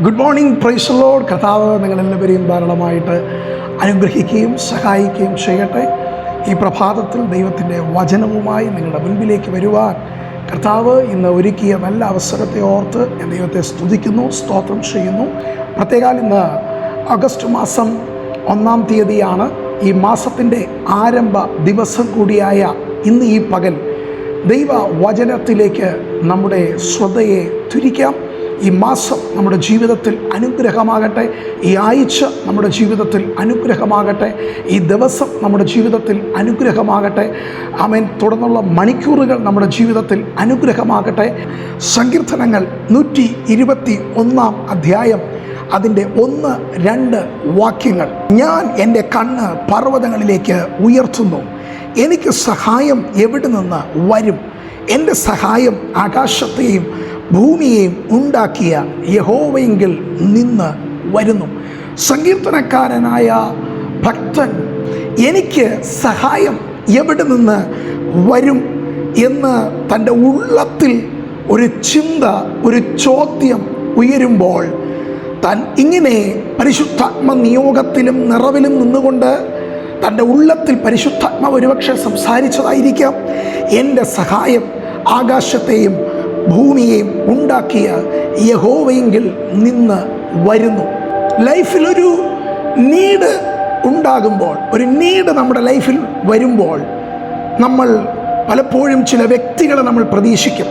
Good morning, praise the Lord. കർത്താവ് നിങ്ങളെല്ലാവരെയും ധാരാളമായിട്ട് അനുഗ്രഹിക്കുകയും സഹായിക്കുകയും ചെയ്യട്ടെ. ഈ പ്രഭാതത്തിൽ ദൈവത്തിൻ്റെ വചനവുമായി നിങ്ങളുടെ മുൻപിലേക്ക് വരുവാൻ കർത്താവ് ഇന്ന് ഒരുക്കിയ നല്ല അവസരത്തെ ഓർത്ത് ഞാൻ ദൈവത്തെ സ്തുതിക്കുന്നു, സ്തോത്രം ചെയ്യുന്നു. പ്രത്യേകാൽ ഇന്ന് ഓഗസ്റ്റ് മാസം 1-ാം തീയതിയാണ്. ഈ മാസത്തിൻ്റെ ആരംഭ ദിവസം കൂടിയായ ഇന്ന് ഈ പകൽ ദൈവ വചനത്തിലേക്ക് നമ്മുടെ ശ്രദ്ധയെ തിരിക്കാം. ഈ മാസം നമ്മുടെ ജീവിതത്തിൽ അനുഗ്രഹമാകട്ടെ. ഈ ആഴ്ച നമ്മുടെ ജീവിതത്തിൽ അനുഗ്രഹമാകട്ടെ. ഈ ദിവസം നമ്മുടെ ജീവിതത്തിൽ അനുഗ്രഹമാകട്ടെ. ആമേൻ. തുടർന്നുള്ള മണിക്കൂറുകൾ നമ്മുടെ ജീവിതത്തിൽ അനുഗ്രഹമാകട്ടെ. സങ്കീർത്തനങ്ങൾ 121-ാം അധ്യായം അതിൻ്റെ 1-2 വാക്യങ്ങൾ. ഞാൻ എൻ്റെ കണ്ണ് പർവ്വതങ്ങളിലേക്ക് ഉയർത്തുന്നു, എനിക്ക് സഹായം എവിടെ നിന്ന് വരും? എൻ്റെ സഹായം ആകാശത്തെയും ഭൂമിയെയും ഉണ്ടാക്കിയ യഹോവയെങ്കിൽ നിന്ന് വരുന്നു. സങ്കീർത്തനക്കാരനായ ഭക്തൻ എനിക്ക് സഹായം എവിടെ നിന്ന് വരും എന്ന് തൻ്റെ ഉള്ളത്തിൽ ഒരു ചിന്ത, ഒരു ചോദ്യം ഉയരുമ്പോൾ താൻ ഇങ്ങനെ പരിശുദ്ധാത്മ നിയോഗത്തിലും നിറവിലും നിന്നുകൊണ്ട് തൻ്റെ ഉള്ളത്തിൽ പരിശുദ്ധാത്മാവ് ഒരുപക്ഷെ സംസാരിച്ചതായിരിക്കാം. എൻ്റെ സഹായം ആകാശത്തെയും ഭൂമിയെയും ഉണ്ടാക്കിയ യഹോവയെങ്കിൽ നിന്ന് വരുന്നു. ലൈഫിലൊരു നീഡ് ഉണ്ടാകുമ്പോൾ, ഒരു നീഡ് നമ്മുടെ ലൈഫിൽ വരുമ്പോൾ നമ്മൾ പലപ്പോഴും ചില വ്യക്തികളെ നമ്മൾ പ്രതീക്ഷിക്കും,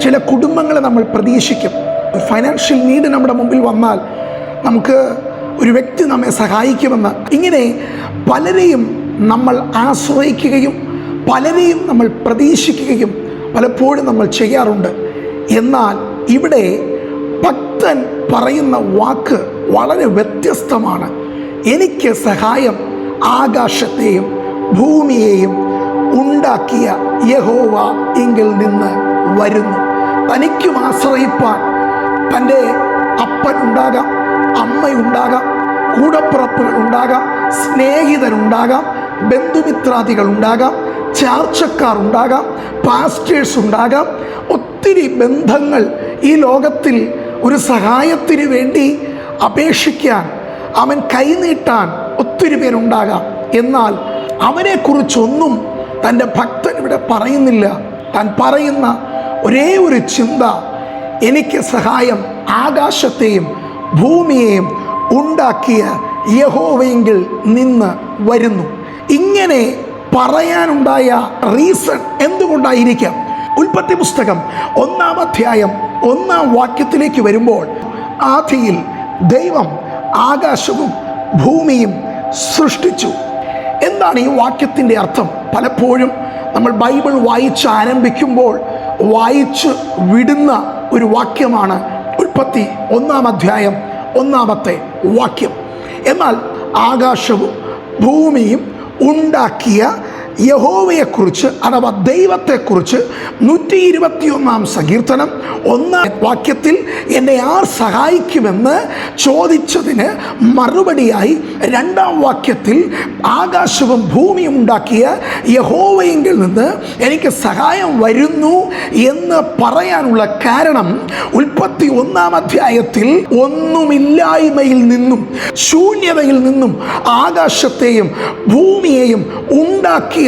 ചില കുടുംബങ്ങളെ നമ്മൾ പ്രതീക്ഷിക്കും. ഒരു ഫൈനാൻഷ്യൽ നീഡ് നമ്മുടെ മുമ്പിൽ വന്നാൽ നമുക്ക് ഒരു വ്യക്തി നമ്മെ സഹായിക്കുമെന്ന്, ഇങ്ങനെ പലരെയും നമ്മൾ ആശ്രയിക്കുകയും പലരെയും നമ്മൾ പ്രതീക്ഷിക്കുകയും പലപ്പോഴും നമ്മൾ ചെയ്യാറുണ്ട്. എന്നാൽ ഇവിടെ ഭക്തൻ പറയുന്ന വാക്ക് വളരെ വ്യത്യസ്തമാണ്. എനിക്ക് സഹായം ആകാശത്തെയും ഭൂമിയെയും ഉണ്ടാക്കിയ യഹോവ എങ്കിൽ നിന്ന് വരുന്നു. തനിക്കും ആശ്രയിപ്പാൻ തൻ്റെ അപ്പനുണ്ടാകാം, അമ്മയുണ്ടാകാം, കൂടപ്പിറപ്പുകൾ ഉണ്ടാകാം, സ്നേഹിതരുണ്ടാകാം, ബന്ധുമിത്രാദികൾ ഉണ്ടാകാം, ചാർച്ചക്കാർ ഉണ്ടാകാം, പാസ്റ്റേഴ്സ് ഉണ്ടാകാം. ഒത്തിരി ബന്ധങ്ങൾ ഈ ലോകത്തിൽ ഒരു സഹായത്തിന് വേണ്ടി അപേക്ഷിക്കാൻ, അവൻ കൈനീട്ടാൻ ഒത്തിരി പേരുണ്ടാകാം. എന്നാൽ അവനെക്കുറിച്ചൊന്നും തൻ്റെ ഭക്തൻ ഇവിടെ പറയുന്നില്ല. താൻ പറയുന്ന ഒരേ ഒരു ചിന്ത, എനിക്ക് സഹായം ആകാശത്തെയും ഭൂമിയെയും ഉണ്ടാക്കിയ യഹോവയെങ്കിൽ നിന്ന് വരുന്നു. ഇങ്ങനെ പറയാനുണ്ടായ റീസൺ എന്തുകൊണ്ടായിരിക്കാം? ഉൽപ്പത്തി പുസ്തകം 1-ാം അധ്യായം 1-ാം വാക്യത്തിലേക്ക് വരുമ്പോൾ, ആദിയിൽ ദൈവം ആകാശവും ഭൂമിയും സൃഷ്ടിച്ചു. എന്താണ് ഈ വാക്യത്തിൻ്റെ അർത്ഥം? പലപ്പോഴും നമ്മൾ ബൈബിൾ വായിച്ച് ആരംഭിക്കുമ്പോൾ വായിച്ച് വിടുന്ന ഒരു വാക്യമാണ് ഉൽപ്പത്തി 1-ാം അധ്യായം 1-ാമത്തെ വാക്യം. എന്നാൽ ആകാശവും ഭൂമിയും ഉണ്ടാക്കിയ യഹോവയെക്കുറിച്ച് അഥവാ ദൈവത്തെക്കുറിച്ച് 121-ാം സങ്കീർത്തനം 1-ാം വാക്യത്തിൽ എന്നെ ആർ സഹായിക്കുമെന്ന് ചോദിച്ചതിന് മറുപടിയായി 2-ാം വാക്യത്തിൽ ആകാശവും ഭൂമിയും ഉണ്ടാക്കിയ യഹോവയെങ്കിൽ നിന്ന് എനിക്ക് സഹായം വരുന്നു എന്ന് പറയാനുള്ള കാരണം, ഉൽപ്പത്തി 1-ാം അധ്യായത്തിൽ ഒന്നുമില്ലായ്മയിൽ നിന്നും ശൂന്യതയിൽ നിന്നും ആകാശത്തെയും ഭൂമിയെയും ഉണ്ടാക്കിയ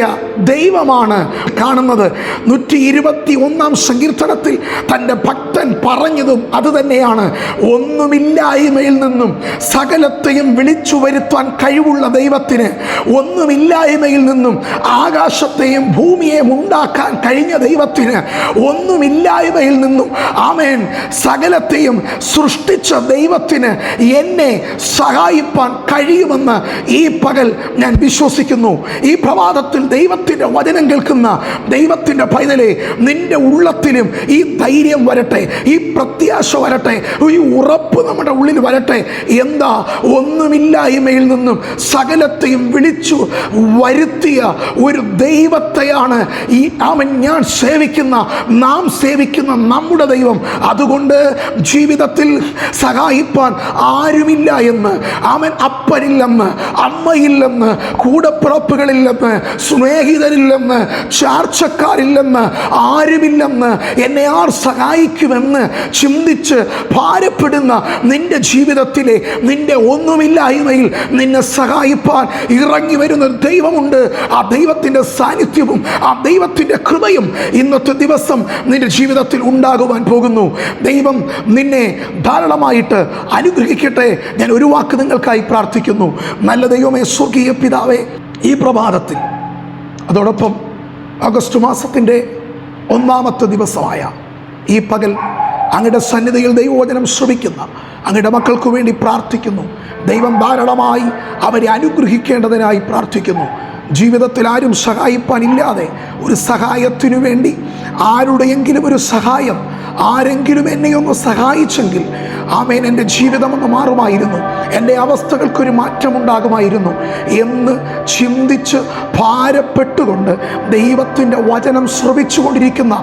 ദൈവമാണ് കാണുന്നത്. 121-ാം സങ്കീർത്തനത്തിൽ തൻ്റെ ഭക്തൻ പറഞ്ഞതും അതുതന്നെയാണ്. ഒന്നുമില്ലായ്മയിൽ നിന്നും സകലത്തെയും വിളിച്ചു വരുത്താൻ കഴിവുള്ള ദൈവത്തിന്, ഒന്നുമില്ലായ്മയിൽ നിന്നും ആകാശത്തെയും ഭൂമിയെയും ഉണ്ടാക്കാൻ കഴിഞ്ഞ ദൈവത്തിന്, ഒന്നുമില്ലായ്മയിൽ നിന്നും ആമേൻ സകലത്തെയും സൃഷ്ടിച്ച ദൈവത്തിന് എന്നെ സഹായിപ്പാൻ കഴിയുമെന്ന് ഈ പകൽ ഞാൻ വിശ്വസിക്കുന്നു. ഈ പ്രഭാതത്തിൽ ദൈവത്തിൻ്റെ വചനം കേൾക്കുന്ന ദൈവത്തിൻ്റെ പൈതലേ, നിന്റെ ഉള്ളത്തിലും ഈ ധൈര്യം വരട്ടെ, ഈ പ്രത്യാശ വരട്ടെ, ഈ ഉറപ്പ് നമ്മുടെ ഉള്ളിൽ വരട്ടെ. എന്താ? ഒന്നുമില്ലായ്മയിൽ നിന്നും സകലത്തെയും വിളിച്ചു വരുത്തിയ ഒരു ദൈവത്തെയാണ് ഈ ഞാൻ സേവിക്കുന്ന, നാം സേവിക്കുന്ന നമ്മുടെ ദൈവം. അതുകൊണ്ട് ജീവിതത്തിൽ സഹായിപ്പാൻ ആരുമില്ല എന്ന്, അവൻ അപ്പനില്ലെന്ന്, അമ്മയില്ലെന്ന്, കൂടപ്പിറപ്പുകളില്ലെന്ന്, സ്നേഹിതരില്ലെന്ന്, ചാർച്ചക്കാരില്ലെന്ന്, ആരുമില്ലെന്ന്, എന്നെ ആർ സഹായിക്കുമെന്ന് ചിന്തിച്ച് ഭാരപ്പെടുന്ന നിന്റെ ജീവിതത്തിലെ നിന്റെ ഒന്നുമില്ലായ്മയിൽ നിന്നെ സഹായിപ്പാൻ ഇറങ്ങി വരുന്ന ദൈവമുണ്ട്. ആ ദൈവത്തിൻ്റെ സാന്നിധ്യവും ആ ദൈവത്തിൻ്റെ കൃപയും ഇന്നത്തെ ദിവസം നിന്റെ ജീവിതത്തിൽ ഉണ്ടാകുവാൻ പോകുന്നു. ദൈവം നിന്നെ ധാരാളമായിട്ട് അനുഗ്രഹിക്കട്ടെ. ഞാൻ ഒരു വാക്ക് നിങ്ങൾക്കായി പ്രാർത്ഥിക്കുന്നു. നല്ല ദൈവമേ, സ്വർഗീയ പിതാവേ, ഈ പ്രഭാതത്തിൽ അതോടൊപ്പം ഓഗസ്റ്റ് മാസത്തിൻ്റെ 1-ാമത്തെ ദിവസമായ ഈ പകൽ അങ്ങയുടെ സന്നിധിയിൽ ദൈവവചനം ശ്രമിക്കുന്ന അങ്ങയുടെ മക്കൾക്ക് വേണ്ടി പ്രാർത്ഥിക്കുന്നു. ദൈവം ധാരാളമായി അവരെ അനുഗ്രഹിക്കേണ്ടതിനായി പ്രാർത്ഥിക്കുന്നു. ജീവിതത്തിൽ ആരും സഹായിപ്പാനില്ലാതെ ഒരു സഹായത്തിനു വേണ്ടി ആരുടെയെങ്കിലും ഒരു സഹായം, ആരെങ്കിലും എന്നെ ഒന്ന് സഹായിച്ചെങ്കിൽ ആമേൻ, എൻ്റെ ജീവിതം ഒന്ന് മാറുമായിരുന്നു, എൻ്റെ അവസ്ഥകൾക്കൊരു മാറ്റമുണ്ടാകുമായിരുന്നു എന്ന് ചിന്തിച്ച് ഭാരപ്പെട്ടുകൊണ്ട് ദൈവത്തിൻ്റെ വചനം ശ്രവിച്ചു കൊണ്ടിരിക്കുന്ന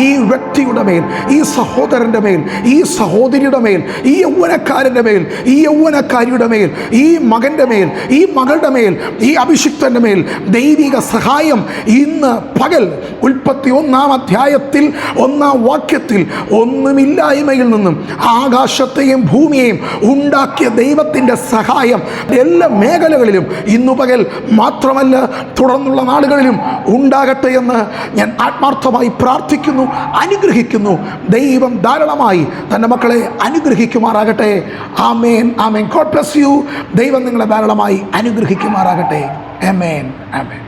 ഈ വ്യക്തിയുടെ മേൽ, ഈ സഹോദരൻ്റെ മേൽ, ഈ സഹോദരിയുടെ മേൽ, ഈ യൗവനക്കാരൻ്റെ മേൽ, ഈ യൗവനക്കാരിയുടെ മേൽ, ഈ മകൻ്റെ മേൽ, ഈ മകളുടെ മേൽ, ഈ അഭിഷിക്തൻ്റെ മേൽ ദൈവിക സഹായം ഇന്ന് പകൽ ഉൽപ്പത്തി 1-ാം അധ്യായത്തിൽ 1-ാം വാക്യത്തിൽ ഒന്നുമില്ലായ്മയിൽ നിന്നും ആകാശത്തെയും ഭൂമിയെയും ഉണ്ടാക്കിയ ദൈവത്തിൻ്റെ സഹായം എല്ലാ മേഖലകളിലും ഇന്നു പകൽ മാത്രമല്ല തുടർന്നുള്ള നാളുകളിലും ഉണ്ടാകട്ടെ എന്ന് ഞാൻ ആത്മാർത്ഥമായി പ്രാർത്ഥിക്കുന്നു, അനുഗ്രഹിക്കുന്നു. ദൈവം ധാരാളമായി തൻ്റെ മക്കളെ അനുഗ്രഹിക്കുമാറാകട്ടെ. ആമേൻ, ആമേൻ. God bless you. ദൈവം നിങ്ങളെ ധാരാളമായി അനുഗ്രഹിക്കുമാറാകട്ടെ. ആമേൻ, ആമേൻ.